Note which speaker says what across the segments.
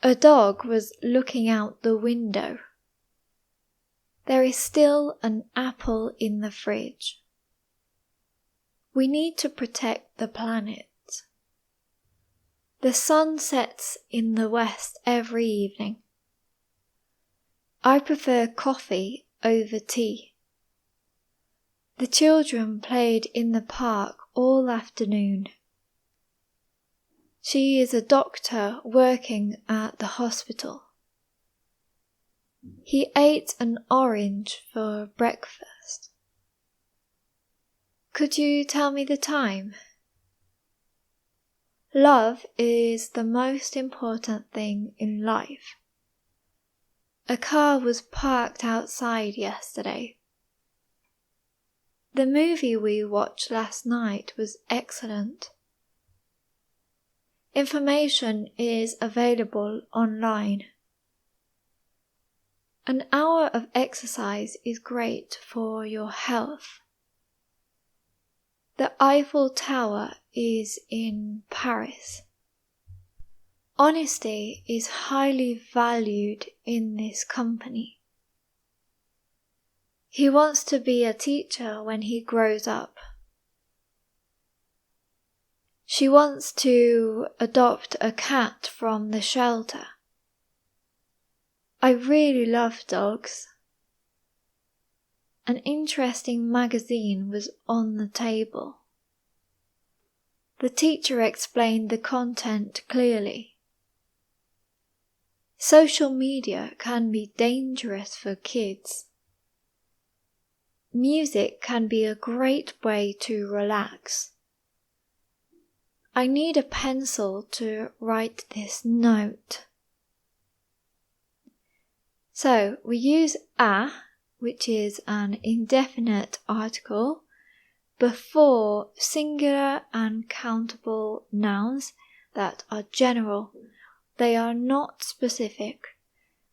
Speaker 1: A dog was looking out the window. There is still an apple in the fridge. We need to protect the planet. The sun sets in the west every evening. I prefer coffee over tea. The children played in the park all afternoon. She is a doctor working at the hospital. He ate an orange for breakfast. Could you tell me the time? Love is the most important thing in life. A car was parked outside yesterday. The movie we watched last night was excellent. Information is available online. An hour of exercise is great for your health. The Eiffel Tower is in Paris. Honesty is highly valued in this company. He wants to be a teacher when he grows up. She wants to adopt a cat from the shelter. I really love dogs. An interesting magazine was on the table. The teacher explained the content clearly. Social media can be dangerous for kids. Music can be a great way to relax. I need a pencil to write this note. So we use a, which is an indefinite article, before singular and countable nouns that are general. They are not specific.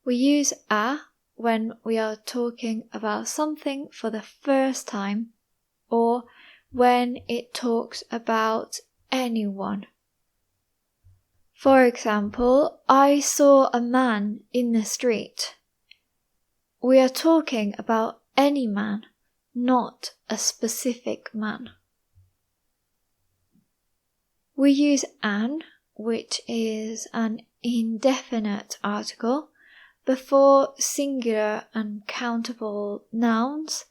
Speaker 1: We use a when we are talking about something for the first time, or when it talks about anyone. For example, I saw a man in the street. We are talking about any man, not a specific man. We use an, which is an indefinite article, before singular and countable nouns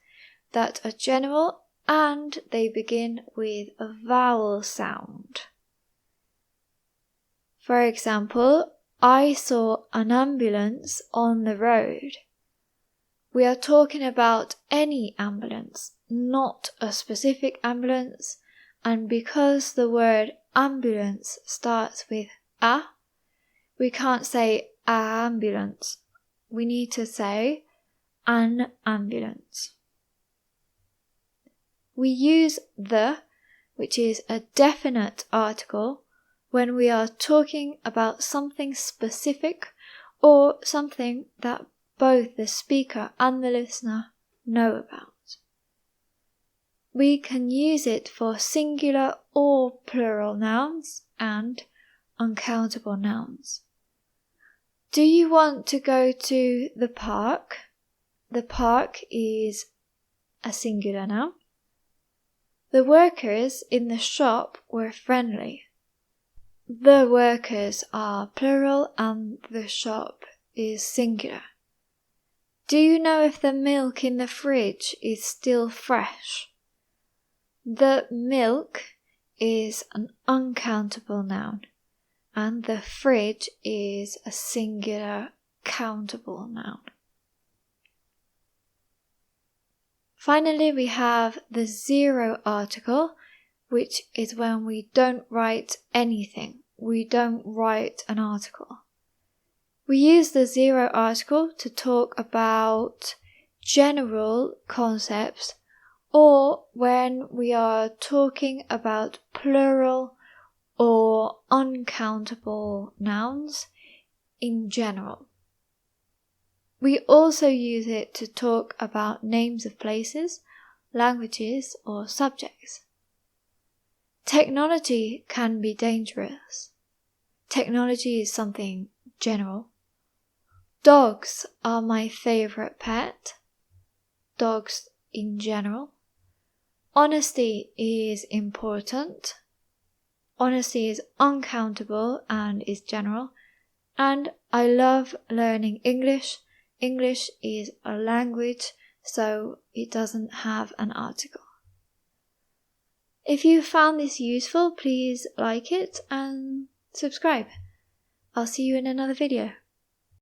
Speaker 1: that are general and they begin with a vowel sound. For example, I saw an ambulance on the road. We are talking about any ambulance, not a specific ambulance, and because the word ambulance starts with a, we can't say a ambulance. We need to say an ambulance. We use the, which is a definite article, when we are talking about something specific or something that both the speaker and the listener know about. We can use it for singular or plural nouns and uncountable nouns. Do you want to go to the park? The park is a singular noun. The workers in the shop were friendly. The workers are plural and the shop is singular. Do you know if the milk in the fridge is still fresh? The milk is an uncountable noun, and the fridge is a singular countable noun. Finally, we have the zero article, which is when we don't write anything. We don't write an article. We use the zero article to talk about general concepts or when we are talking about plural or uncountable nouns in general. We also use it to talk about names of places, languages, or subjects. Technology can be dangerous. Technology is something general. Dogs are my favorite pet. Dogs in general. Honesty is important. Honesty is uncountable and is general. And I love learning English. English is a language, so it doesn't have an article. If you found this useful, please like it and subscribe. I'll see you in another video.